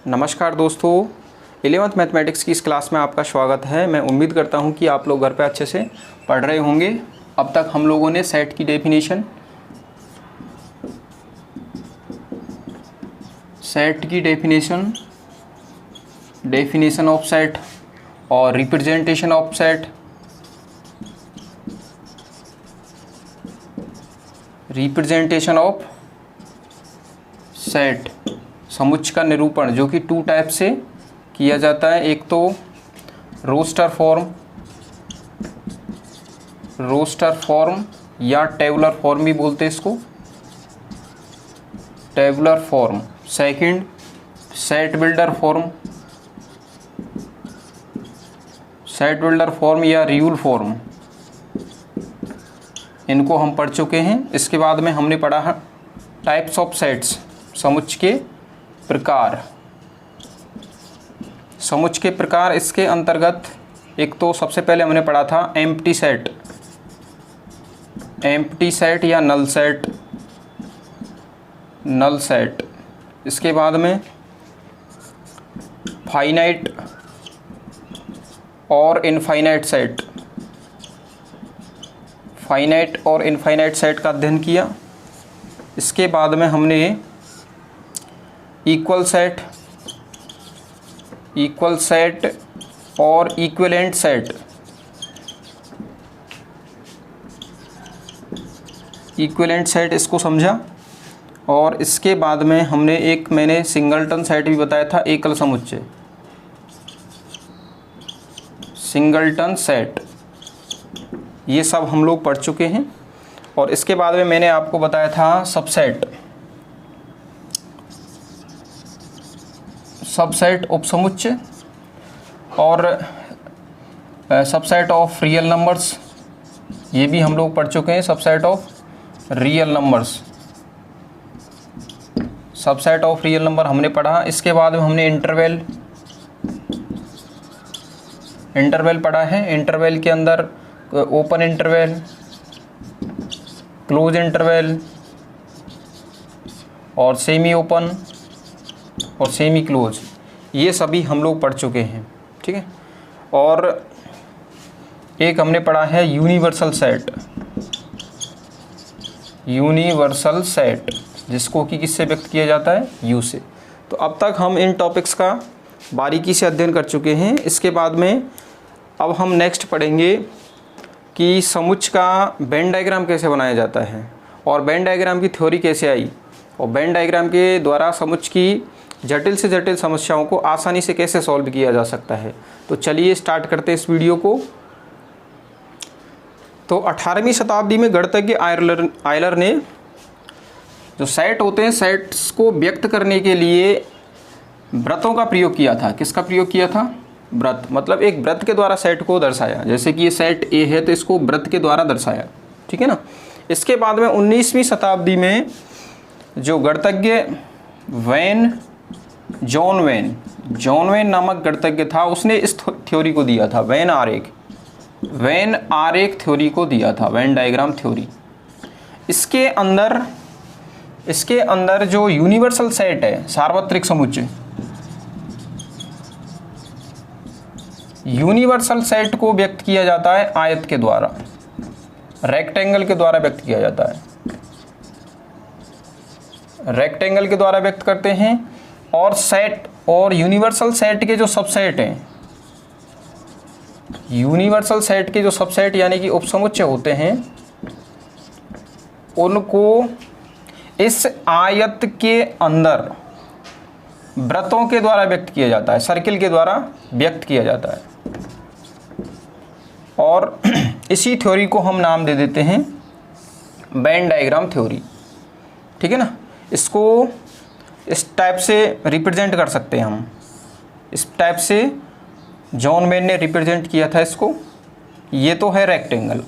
नमस्कार दोस्तों, 11th mathematics की इस क्लास में आपका स्वागत है। मैं उम्मीद करता हूं कि आप लोग घर पे अच्छे से पढ़ रहे होंगे। अब तक हम लोगों ने सेट की डेफिनेशन ऑफ सेट और रिप्रेजेंटेशन ऑफ सेट, समुच्चय का निरूपण जो कि टू टाइप से किया जाता है। एक तो रोस्टर फॉर्म या टेबुलर फॉर्म भी बोलते हैं इसको, tabular form. Second set builder form या रियूल फॉर्म, इनको हम पढ़ चुके हैं। इसके बाद में हमने पढ़ा है टाइप्स ऑफ सेट्स, समुच्चय के प्रकार। इसके अंतर्गत एक तो सबसे पहले हमने पढ़ा था एम्प्टी सेट या नल सेट। इसके बाद में फाइनाइट और इनफाइनाइट सेट का अध्ययन किया। इसके बाद में हमने इक्वल सेट और इक्विवेलेंट सेट इसको समझा। और इसके बाद में मैंने सिंगलटन सेट भी बताया था, एकल समुच्चय, सिंगलटन सेट, ये सब हम लोग पढ़ चुके हैं। और इसके बाद में मैंने आपको बताया था सबसेट उपसमुच्चय और सबसेट ऑफ रियल नंबर्स, ये भी हम लोग पढ़ चुके हैं। सबसेट ऑफ रियल नंबर हमने पढ़ा। इसके बाद में हमने इंटरवल पढ़ा है। इंटरवल के अंदर ओपन इंटरवल, क्लोज इंटरवल और सेमी ओपन और सेमी क्लोज, ये सभी हम लोग पढ़ चुके हैं, ठीक है। और एक हमने पढ़ा है यूनिवर्सल सेट, जिसको कि किससे व्यक्त किया जाता है, यू से। तो अब तक हम इन टॉपिक्स का बारीकी से अध्ययन कर चुके हैं। इसके बाद में अब हम नेक्स्ट पढ़ेंगे कि समुच्चय का वेन डायग्राम कैसे बनाया जाता है और वेन डायग्राम की थ्योरी कैसे आई, और वेन डायग्राम के द्वारा समुच्चय की जटिल से जटिल समस्याओं को आसानी से कैसे सॉल्व किया जा सकता है। तो चलिए स्टार्ट करते हैं इस वीडियो को। तो 18वीं शताब्दी में गणितज्ञ आयलर ने जो सेट होते हैं, सेट्स को व्यक्त करने के लिए वृत्तों का प्रयोग किया था। किसका प्रयोग किया था? वृत्त, मतलब एक वृत्त के द्वारा सेट को दर्शाया। जैसे कि ये सेट ए है तो इसको वृत्त के द्वारा दर्शाया, ठीक है ना। इसके बाद में 19वीं शताब्दी में जो गणितज्ञ जॉन वेन नामक गणितज्ञ था, उसने इस थ्योरी को दिया था, वेन आरेख थ्योरी को दिया था, वेन डायग्राम थ्योरी। इसके अंदर जो यूनिवर्सल सेट है, सार्वत्रिक समुच्चय, यूनिवर्सल सेट को व्यक्त किया जाता है आयत के द्वारा, रेक्टेंगल के द्वारा व्यक्त किया जाता है, रेक्टेंगल के द्वारा व्यक्त करते हैं। और सेट और यूनिवर्सल सेट के जो सबसेट हैं, यूनिवर्सल सेट के जो सबसेट यानी कि उपसमुच्चय होते हैं, उनको इस आयत के अंदर वृत्तों के द्वारा व्यक्त किया जाता है, सर्किल के द्वारा व्यक्त किया जाता है। और इसी थ्योरी को हम नाम दे देते हैं वेन डायग्राम थ्योरी, ठीक है ना। इसको इस टाइप से रिप्रेजेंट कर सकते हैं हम, इस टाइप से जॉन वेन ने रिप्रेजेंट किया था इसको। ये तो है रेक्टेंगल,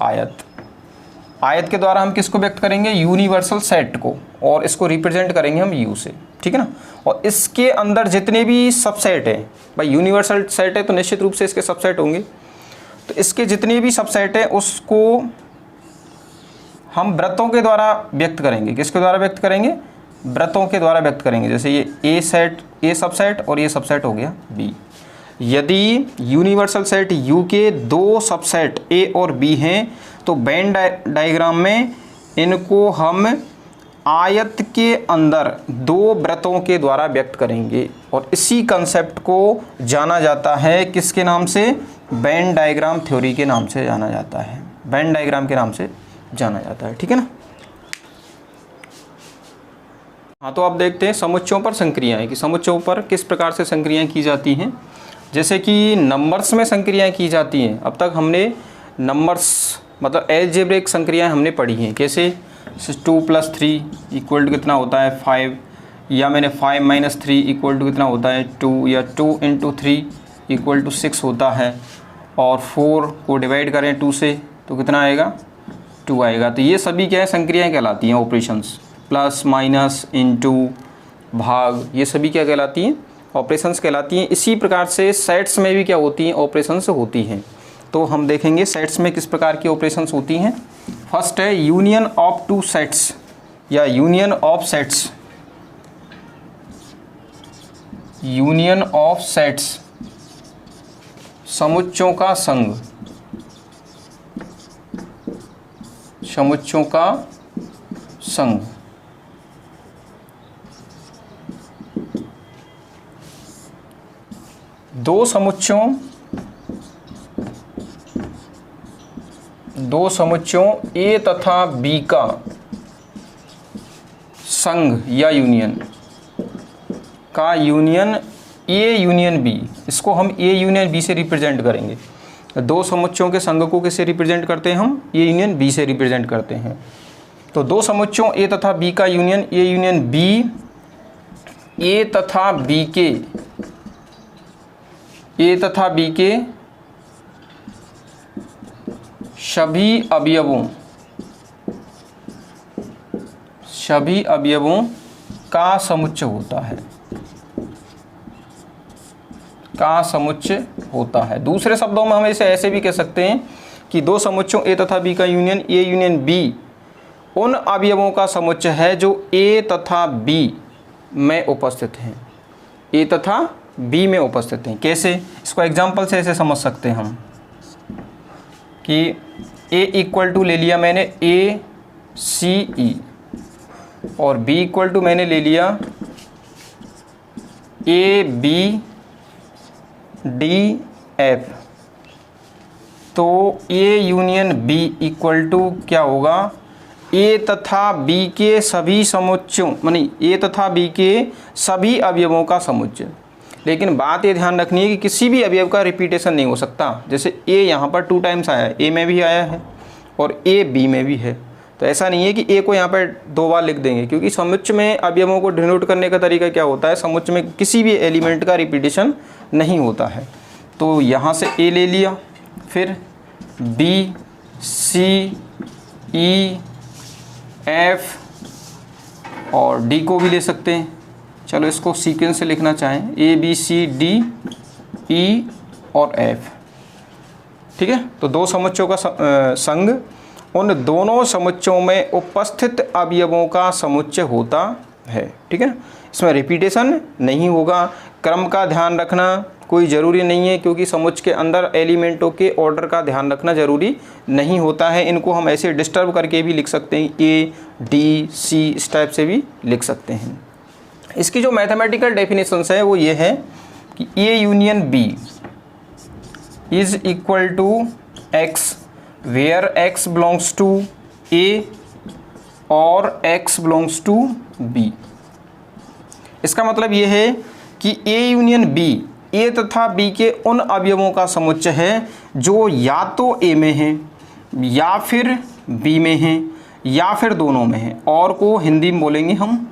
आयत के द्वारा हम किसको व्यक्त करेंगे? यूनिवर्सल सेट को, और इसको रिप्रेजेंट करेंगे हम यू से, ठीक है ना। और इसके अंदर जितने भी सबसेट हैं, भाई यूनिवर्सल सेट है तो निश्चित रूप से इसके सबसेट होंगे, तो इसके जितने भी सबसेट हैं उसको हम वृत्तों के द्वारा व्यक्त करेंगे। किसके द्वारा व्यक्त करेंगे? वृत्तों के द्वारा व्यक्त करेंगे। जैसे ये ए सेट, ए सबसेट और ये सबसेट हो गया बी। यदि यूनिवर्सल सेट यू के दो सबसेट ए और बी हैं तो वेन डायग्राम में इनको हम आयत के अंदर दो वृत्तों के द्वारा व्यक्त करेंगे और इसी कंसेप्ट को जाना जाता है किसके नाम से? वेन डायग्राम थ्योरी के नाम से जाना जाता है, वेन डायग्राम के नाम से जाना जाता है। ठीक है ना। हाँ, तो अब देखते हैं समुच्चयों पर संक्रियाएं कि समुच्चयों पर किस प्रकार से संक्रियाएं की जाती हैं। जैसे कि नंबर्स में संक्रियाएं की जाती हैं। अब तक हमने नंबर्स मतलब अलजेब्रिक संक्रियाएं हमने पढ़ी हैं। कैसे? 2 + 3 = कितना होता है? 5, या मैंने 5 - 3 = कितना होता है? 2, या 2 × 3 = 6 होता है। और 4 को डिवाइड करें 2 से तो कितना आएगा? 2 आएगा। तो ये सभी क्या है? संक्रियाएं कहलाती हैं, ऑपरेशंस। प्लस, माइनस, इनटू, भाग, ये सभी क्या कहलाती हैं? ऑपरेशंस कहलाती हैं। इसी प्रकार से सेट्स में भी क्या होती हैं? ऑपरेशंस होती हैं। तो हम देखेंगे सेट्स में किस प्रकार की ऑपरेशंस होती हैं। फर्स्ट है यूनियन ऑफ टू सेट्स या union of sets. Union of sets, समुच्चयों का संघ, समुच्चयों का संघ। दो समुच्चयों ए तथा बी का संघ या यूनियन का यूनियन ए यूनियन बी, इसको हम ए यूनियन बी से रिप्रेजेंट करेंगे। दो समुच्चयों के संघ को किससे रिप्रेजेंट करते हैं? हम ए यूनियन बी से रिप्रेजेंट करते हैं। तो दो समुच्चयों ए तथा बी का यूनियन ए यूनियन बी, ए तथा बी के सभी अवयवों का समुच्चय होता है, दूसरे शब्दों में हम इसे ऐसे भी कह सकते हैं कि दो समुच्चयों ए तथा बी का यूनियन ए यूनियन बी उन अवयवों का समुच्चय है जो ए तथा बी में उपस्थित हैं, ए तथा बी में उपस्थित हैं। कैसे? इसको एग्जाम्पल से ऐसे समझ सकते हैं हम कि ए = ले लिया मैंने ACE और B = मैंने ले लिया ABDF। तो A union B equal to क्या होगा? ए तथा बी के सभी समुच्चयों मानी ए तथा बी के सभी अवयवों का समुच्चय। लेकिन बात ये ध्यान रखनी है कि किसी भी अवयव का रिपीटेशन नहीं हो सकता। जैसे ए यहाँ पर 2 टाइम्स आया है, ए में भी आया है और ए बी में भी है। तो ऐसा नहीं है कि ए को यहाँ पर 2 बार लिख देंगे, क्योंकि समुच्चय में अवयवों को डिनोट करने का तरीका क्या होता है? समुच्चय में किसी भी एलिमेंट का रिपीटेशन नहीं होता है। तो यहाँ से ए ले लिया, फिर बी, सी, ई, एफ और डी को भी ले सकते हैं। चलो इसको सीक्वेंस से लिखना चाहें, A B C D E और एफ। ठीक है। तो दो समुच्चयों का संघ उन दोनों समुच्चयों में उपस्थित अवयवों का समुच्चय होता है। ठीक है। इसमें रिपीटेशन नहीं होगा। क्रम का ध्यान रखना कोई ज़रूरी नहीं है, क्योंकि समुच्चय के अंदर एलिमेंटों के ऑर्डर का ध्यान रखना ज़रूरी नहीं होता है। इनको हम ऐसे डिस्टर्ब करके भी लिख सकते हैं, ए डी सी इस टाइप से भी लिख सकते हैं। इसकी जो मैथमेटिकल डेफिनेशंस है वो ये है कि A union B is equal to X where X belongs to A और एक्स बिलोंग्स टू बी। इसका मतलब ये है कि ए यूनियन बी ए तथा बी के उन अवयवों का समुच्चय है जो या तो ए में है या फिर बी में है या फिर दोनों में है। और को हिंदी में बोलेंगे हम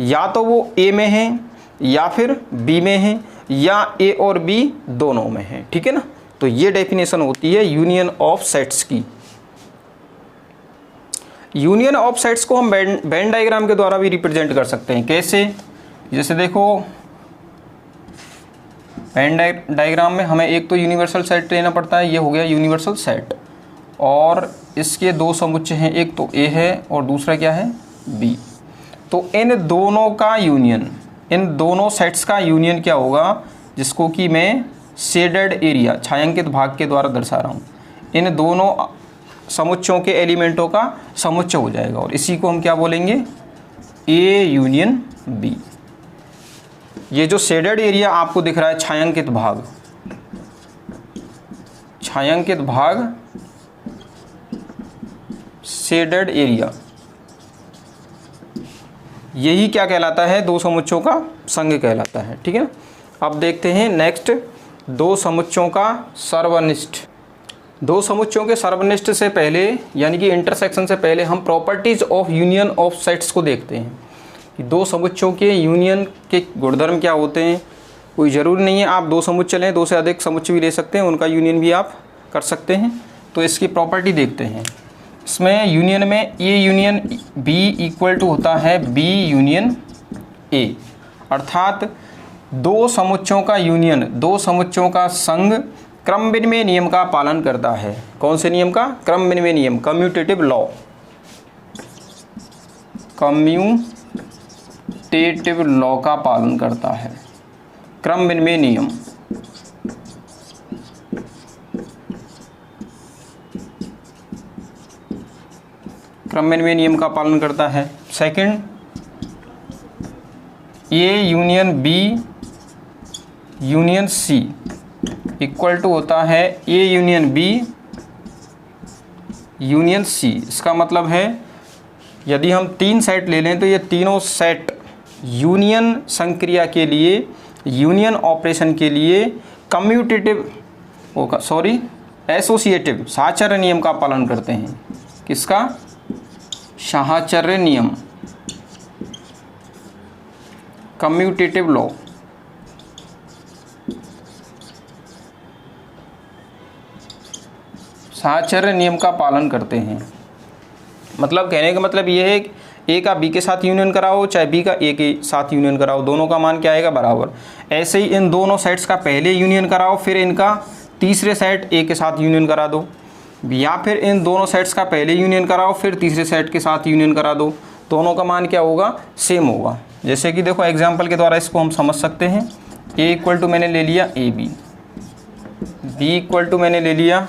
या तो वो ए में है या फिर बी में है या ए और बी दोनों में है। ठीक है ना। तो ये डेफिनेशन होती है यूनियन ऑफ सेट्स की। यूनियन ऑफ सेट्स को हम वेन डायग्राम के द्वारा भी रिप्रेजेंट कर सकते हैं। कैसे? जैसे देखो वेन डायग्राम में हमें एक तो यूनिवर्सल सेट लेना पड़ता है, ये हो गया यूनिवर्सल सेट, और इसके दो समुच्चय हैं, एक तो ए है और दूसरा क्या है? बी। तो इन दोनों का यूनियन, इन दोनों सेट्स का यूनियन क्या होगा, जिसको कि मैं शेडेड एरिया, छायांकित भाग के द्वारा दर्शा रहा हूँ, इन दोनों समुच्चयों के एलिमेंटों का समुच्चय हो जाएगा और इसी को हम क्या बोलेंगे, ए यूनियन बी। ये जो शेडेड एरिया आपको दिख रहा है, छायांकित भाग, छायांकित भाग, शेडेड एरिया, यही क्या कहलाता है, दो समुच्चयों का संघ कहलाता है। ठीक है, अब देखते हैं नेक्स्ट, दो समुच्चयों का सर्वनिष्ठ। दो समुच्चयों के सर्वनिष्ठ से पहले यानी कि इंटरसेक्शन से पहले हम properties of union of sets को देखते हैं कि दो समुच्चयों के यूनियन के गुणधर्म क्या होते हैं। कोई ज़रूरी नहीं है आप दो समुच्चय लें, दो से अधिक समुच्चय भी ले सकते हैं, उनका यूनियन भी आप कर सकते हैं। तो इसकी प्रॉपर्टी देखते हैं। इसमें यूनियन में A union B equal to होता है बी यूनियन ए, अर्थात दो समुच्चयों का यूनियन, दो समुच्चयों का संघ क्रम विनिमय नियम का पालन करता है। कौन से नियम का, क्रम विनिमय नियम, कम्यूटेटिव लॉ, कम्यूटेटिव लॉ का पालन करता है, क्रम विनिमय नियम। क्रम विनिमय नियम का पालन करता है। Second, A union B union C equal to होता है A union B union C. इसका मतलब है यदि हम तीन सेट ले लें तो ये तीनों सेट यूनियन संक्रिया के लिए, यूनियन ऑपरेशन के लिए कम्यूटेटिव होगा, सॉरी एसोसिएटिव साहचर्य नियम का पालन करते हैं। किसका, साहचर्य नियम, कम्यूटेटिव लॉ। साहचर्य नियम का पालन करते हैं। मतलब कहने का मतलब ये है कि ए का बी के साथ यूनियन कराओ चाहे बी का ए के साथ यूनियन कराओ, दोनों का मान क्या आएगा, बराबर। ऐसे ही इन दोनों सेट्स का पहले यूनियन कराओ, फिर इनका तीसरे सेट ए के साथ यूनियन करा दो, या फिर इन दोनों सेट्स का पहले यूनियन कराओ फिर तीसरे सेट के साथ यूनियन करा दो, दोनों का मान क्या होगा, सेम होगा। जैसे कि देखो एग्जाम्पल के द्वारा इसको हम समझ सकते हैं। ए इक्वल टू मैंने ले लिया A B, B equal to मैंने ले लिया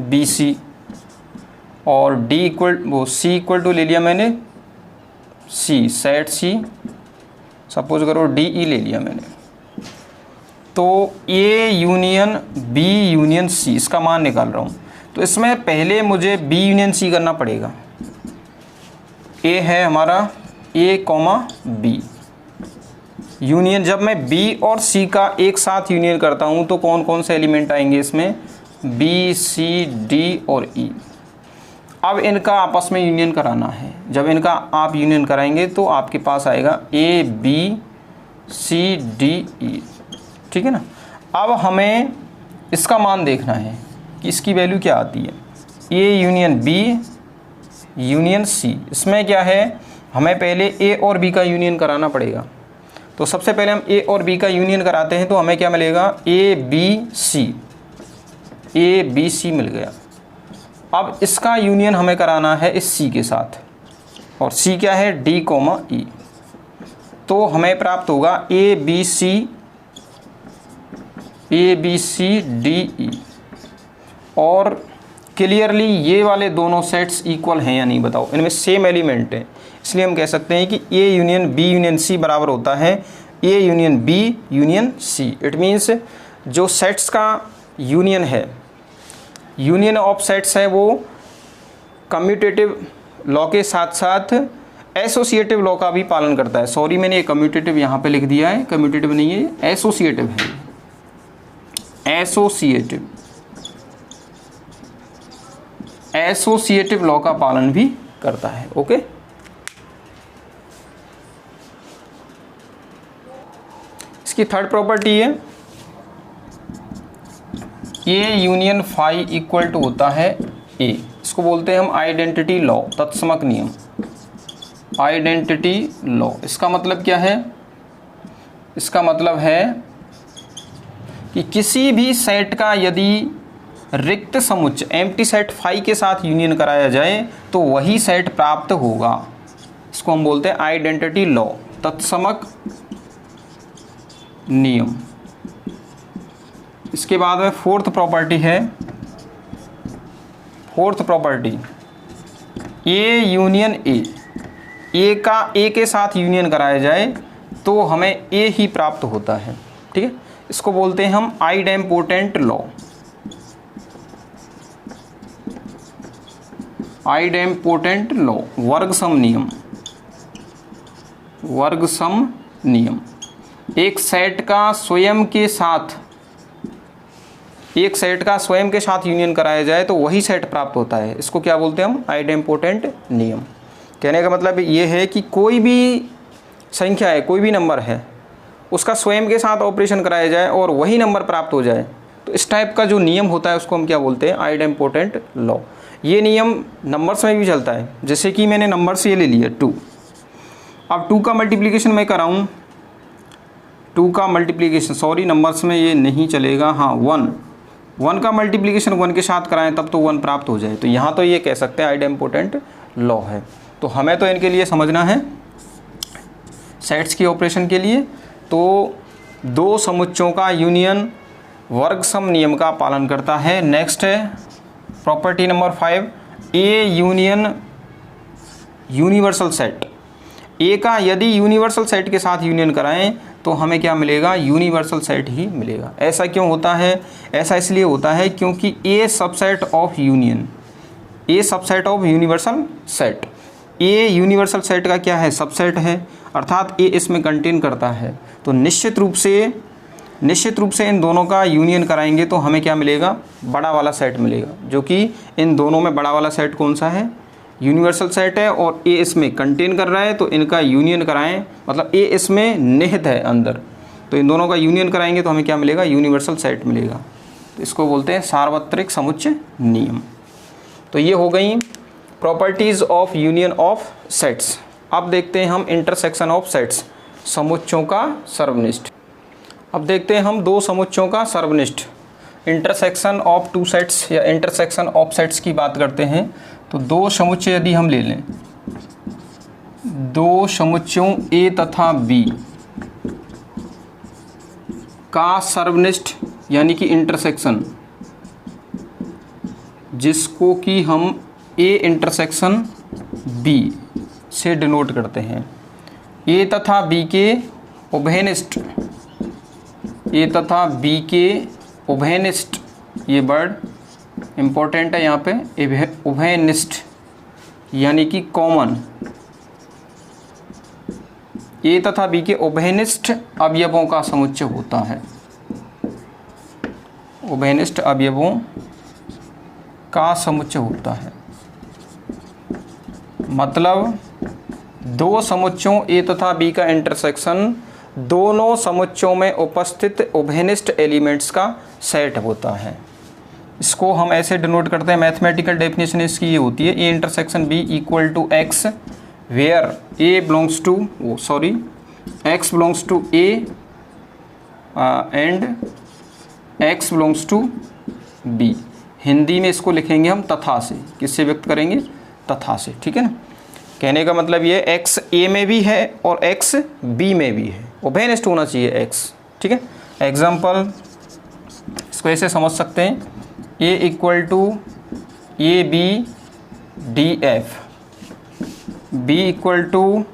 बी सी, और डी इक्वल वो सी इक्वल टू ले लिया मैंने सी, सेट सी, सपोज करो डी ई ले लिया मैंने। तो A union B union C, इसका मान निकाल रहा हूँ। तो इसमें पहले मुझे बी यूनियन सी करना पड़ेगा। ए है हमारा ए कॉमा बी यूनियन, जब मैं बी और सी का एक साथ यूनियन करता हूँ तो कौन कौन से एलिमेंट आएंगे इसमें, बी सी डी और ई। अब इनका आपस में यूनियन कराना है। जब इनका आप यूनियन कराएंगे तो आपके पास आएगा A B C D E, ठीक है ना। अब हमें इसका मान देखना है कि इसकी वैल्यू क्या आती है। A union B union C, इसमें क्या है, हमें पहले ए और बी का यूनियन कराना पड़ेगा। तो सबसे पहले हम ए और बी का यूनियन कराते हैं तो हमें क्या मिलेगा, A B C, A B C मिल गया। अब इसका यूनियन हमें कराना है इस सी के साथ, और सी क्या है, डी कोमा ई। तो हमें प्राप्त होगा A B C D E. और क्लियरली ये वाले दोनों सेट्स इक्वल हैं या नहीं बताओ, इनमें सेम एलिमेंट है, इसलिए हम कह सकते हैं कि A union B union C बराबर होता है A union B union C. It means जो सेट्स का यूनियन है, यूनियन ऑफ सेट्स है, वो कम्यूटेटिव लॉ के साथ साथ एसोसिएटिव लॉ का भी पालन करता है। सॉरी मैंने ये कम्यूटेटिव यहाँ पे लिख दिया है, कम्यूटेटिव नहीं है, एसोसिएटिव है, एसोसिएटिव लॉ का पालन भी करता है। ओके, इसकी थर्ड प्रॉपर्टी है A union phi equal to होता है ए। इसको बोलते हैं हम आइडेंटिटी लॉ, तत्समक नियम, आइडेंटिटी लॉ। इसका मतलब क्या है, इसका मतलब है कि किसी भी सेट का यदि रिक्त समुच्चय एम्प्टी सेट फाई के साथ यूनियन कराया जाए तो वही सेट प्राप्त होगा। इसको हम बोलते हैं आइडेंटिटी लॉ, तत्समक नियम। इसके बाद में फोर्थ प्रॉपर्टी है, fourth property A union A का ए के साथ यूनियन कराया जाए तो हमें ए ही प्राप्त होता है। ठीक है, इसको बोलते हैं हम आइडेम्पोटेंट लॉ, आइडेम्पोटेंट लॉ, वर्ग सम नियम, वर्ग सम नियम। एक सेट का स्वयं के साथ, एक सेट का स्वयं के साथ यूनियन कराया जाए तो वही सेट प्राप्त होता है। इसको क्या बोलते हैं हम? आइडेम्पोटेंट नियम। कहने का मतलब ये है कि कोई भी संख्या है, कोई भी नंबर है, उसका स्वयं के साथ ऑपरेशन कराया जाए और वही नंबर प्राप्त हो जाए, तो इस टाइप का जो नियम होता है उसको हम क्या बोलते हैं? Idempotent law. ये नियम नंबर्स में भी चलता है, जैसे कि मैंने नंबर्स ये ले लिया 2। अब 2 का मल्टीप्लिकेशन मैं कराऊँ, 2 का मल्टीप्लिकेशन, सॉरी नंबर्स में ये नहीं चलेगा, हाँ 1 का मल्टीप्लिकेशन 1 के साथ कराएं तब तो 1 प्राप्त हो जाए, तो यहाँ तो ये कह सकते हैं आइडेम्पोटेंट लॉ है। तो हमें तो इनके लिए समझना है सेट्स की ऑपरेशन के लिए, तो दो समुच्चयों का यूनियन वर्ग सम नियम का पालन करता है। नेक्स्ट है property number 5, A union universal set. A का यदि यूनिवर्सल सेट के साथ यूनियन कराएं तो हमें क्या मिलेगा? यूनिवर्सल सेट ही मिलेगा। ऐसा क्यों होता है? ऐसा इसलिए होता है क्योंकि A subset of union, A subset of universal set, A universal set का क्या है? सबसेट है, अर्थात ए इसमें कंटेन करता है। तो निश्चित रूप से इन दोनों का यूनियन कराएंगे तो हमें क्या मिलेगा? बड़ा वाला सेट मिलेगा, जो कि इन दोनों में बड़ा वाला सेट कौन सा है? यूनिवर्सल सेट है, और ए इसमें कंटेन कर रहा है, तो इनका यूनियन कराएं, मतलब ए इसमें निहित है अंदर, तो इन दोनों का यूनियन कराएंगे तो हमें क्या मिलेगा? यूनिवर्सल सेट मिलेगा। तो इसको बोलते हैं सार्वत्रिक समुच्चय नियम। तो ये हो गई properties of union of sets. अब देखते हैं हम इंटरसेक्शन ऑफ सेट्स, समुच्चयों का सर्वनिष्ठ। अब देखते हैं हम दो समुच्चयों का सर्वनिष्ठ, इंटरसेक्शन ऑफ टू सेट्स या इंटरसेक्शन ऑफ सेट्स की बात करते हैं। तो दो समुच्चय यदि हम ले लें, दो समुच्चयों ए तथा बी का सर्वनिष्ठ यानी कि इंटरसेक्शन, जिसको कि हम ए इंटरसेक्शन बी से डिनोट करते हैं। ए तथा बी के उभयनिष्ठ, ए तथा बी के उभयनिष्ठ, ये वर्ड इम्पोर्टेंट है यहाँ पे, उभयनिष्ठ यानी कि कॉमन, ए तथा बी के उभयनिष्ठ अवयवों का समुच्चय होता है, उभयनिष्ठ अवयवों का समुच्चय होता है। मतलब दो समुच्चयों ए तथा बी का इंटरसेक्शन दोनों समुच्चयों में उपस्थित उभयनिष्ठ एलिमेंट्स का सेट होता है। इसको हम ऐसे डिनोट करते हैं, मैथमेटिकल डेफिनेशन इसकी ये होती है, A intersection B equal to X where A belongs to, X belongs to A and X belongs to B. Hindi में इसको लिखेंगे हम तथा से, किससे व्यक्त करेंगे? तथा से, ठीक है ना। कहने का मतलब ये एक्स ए में भी है और एक्स बी में भी है, उभयनिष्ठ होना चाहिए एक्स, ठीक है। एग्जाम्पल इसको ऐसे समझ सकते हैं, A equal to A B D F, B equal to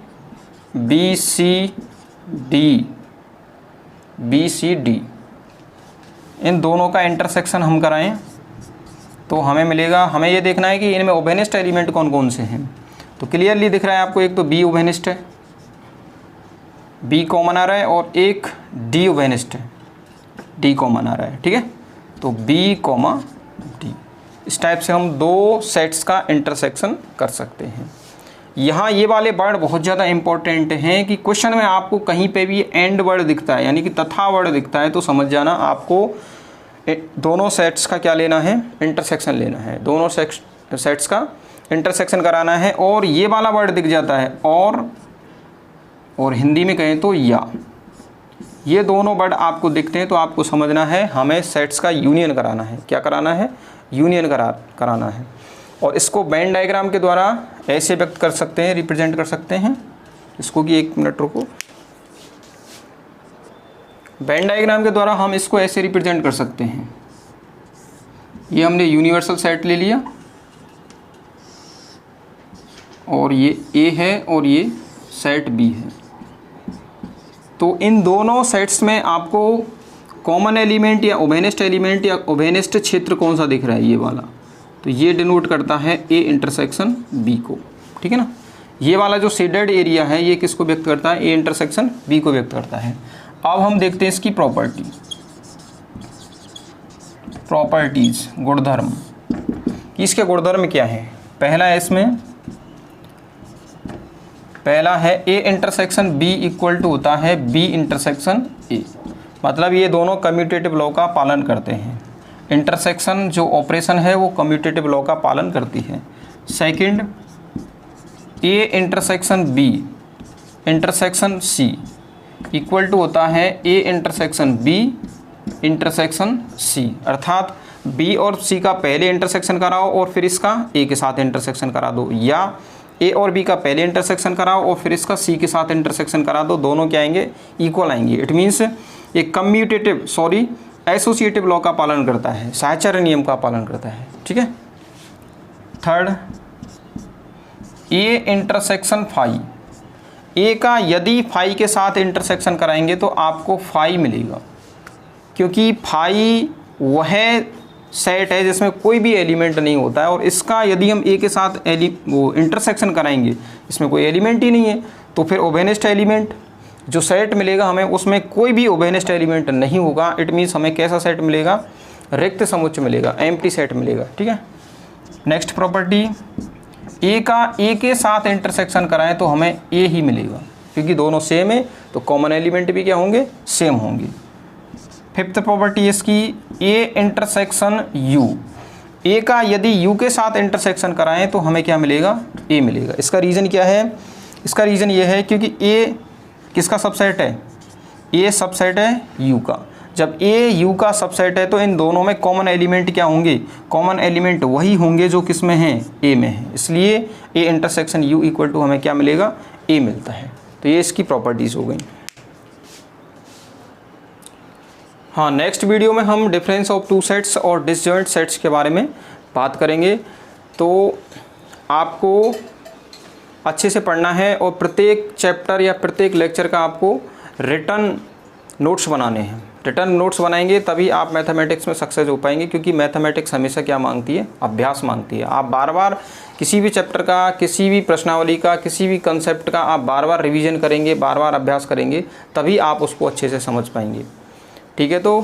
B C D, B C D, इन दोनों का इंटरसेक्शन हम कराएं तो हमें मिलेगा, हमें ये देखना है कि इनमें उभयनिष्ठ एलिमेंट कौन कौन से हैं। तो क्लियरली दिख रहा है आपको, एक तो बी उभयनिष्ठ है, बी कॉमन आ रहा है, और एक डी उभयनिष्ठ है, डी कॉमन आ रहा है, ठीक है। तो बी कॉमा डी, इस टाइप से हम दो सेट्स का इंटरसेक्शन कर सकते हैं। यहाँ ये वाले वर्ड बहुत ज़्यादा इंपॉर्टेंट हैं कि क्वेश्चन में आपको कहीं पे भी एंड वर्ड दिखता है यानी कि तथा वर्ड दिखता है तो समझ जाना आपको दोनों सेट्स का क्या लेना है? इंटरसेक्शन लेना है, दोनों सेट्स का इंटरसेक्शन कराना है। और ये वाला वर्ड दिख जाता है और हिंदी में कहें तो या, ये दोनों वर्ड आपको दिखते हैं तो आपको समझना है हमें सेट्स का यूनियन कराना है। क्या कराना है? यूनियन कराना है। और इसको वेन डायग्राम के द्वारा ऐसे व्यक्त कर सकते हैं, रिप्रेजेंट कर सकते हैं इसको कि 1 मिनट रुको। वेन डायग्राम के द्वारा हम इसको ऐसे रिप्रेजेंट कर सकते हैं। ये हमने यूनिवर्सल सेट ले लिया और ये ए है और ये सेट बी है। तो इन दोनों सेट्स में आपको कॉमन एलिमेंट या ओवेनेस्ट एलिमेंट या ओवेनेस्ट क्षेत्र कौन सा दिख रहा है, ये वाला। तो ये डिनोट करता है ए इंटरसेक्शन बी को, ठीक है ना। ये वाला जो शेडेड एरिया है ये किसको व्यक्त करता है, ए इंटरसेक्शन बी को व्यक्त करता है। अब हम देखते हैं इसकी प्रॉपर्टीज, गुणधर्म कि इसके गुणधर्म क्या है। पहला है इसमें, पहला है A intersection B equal to होता है बी इंटरसेक्शन ए, मतलब ये दोनों कम्यूटेटिव लॉ का पालन करते हैं। इंटरसेक्शन जो ऑपरेशन है वो कम्यूटेटिव लॉ का पालन करती है। Second, A intersection B intersection C equal to होता है A intersection B intersection C, अर्थात बी और सी का पहले इंटरसेक्शन कराओ और फिर इसका ए के साथ इंटरसेक्शन करा दो, या ए और बी का पहले इंटरसेक्शन कराओ और फिर इसका सी के साथ इंटरसेक्शन करा दो, दोनों क्या आएंगे, इक्वल आएंगे। इट मीन्स ये कम्यूटेटिव एसोसिएटिव लॉ का पालन करता है, साहचर्य नियम का पालन करता है, ठीक है। थर्ड, ए इंटरसेक्शन फाई, ए का यदि फाई के साथ इंटरसेक्शन कराएंगे तो आपको फाई मिलेगा, क्योंकि फाई वह सेट है जिसमें कोई भी एलिमेंट नहीं होता है, और इसका यदि हम ए के साथ वो इंटरसेक्शन कराएंगे, इसमें कोई एलिमेंट ही नहीं है, तो फिर ओवेनेस्ट एलिमेंट जो सेट मिलेगा हमें उसमें कोई भी ओवेनेस्ट एलिमेंट नहीं होगा। इट मीन्स हमें कैसा सेट मिलेगा, रिक्त समुच्चय मिलेगा, एम्प्टी सेट मिलेगा, ठीक है। नेक्स्ट प्रॉपर्टी, ए का ए के साथ इंटरसेक्शन कराएं तो हमें ए ही मिलेगा, क्योंकि दोनों सेम है तो कॉमन एलिमेंट भी क्या होंगे, सेम होंगे। फिफ्थ प्रॉपर्टी इसकी, ए इंटरसेक्शन यू, ए का यदि यू के साथ इंटरसेक्शन कराएं तो हमें क्या मिलेगा, ए मिलेगा। इसका रीज़न क्या है, इसका रीज़न ये है क्योंकि ए किसका सबसेट है, ए सबसेट है यू का। जब ए यू का सबसेट है तो इन दोनों में कॉमन एलिमेंट क्या होंगे, कॉमन एलिमेंट वही होंगे जो किस में हैं, ए में है, इसलिए A intersection U equal to हमें क्या मिलेगा, ए मिलता है। तो ये इसकी प्रॉपर्टीज़ हो गई। हाँ, नेक्स्ट वीडियो में हम डिफरेंस ऑफ टू सेट्स और डिसजॉइंट सेट्स के बारे में बात करेंगे। तो आपको अच्छे से पढ़ना है और प्रत्येक चैप्टर या प्रत्येक लेक्चर का आपको रिटर्न नोट्स बनाने हैं। रिटर्न नोट्स बनाएंगे तभी आप मैथमेटिक्स में सक्सेस हो पाएंगे, क्योंकि मैथमेटिक्स हमेशा क्या मांगती है, अभ्यास मांगती है। आप बार बार किसी भी चैप्टर का, किसी भी प्रश्नावली का, किसी भी कंसेप्ट का आप बार बार रिवीजन करेंगे, बार बार अभ्यास करेंगे, तभी आप उसको अच्छे से समझ पाएंगे, ठीक है। तो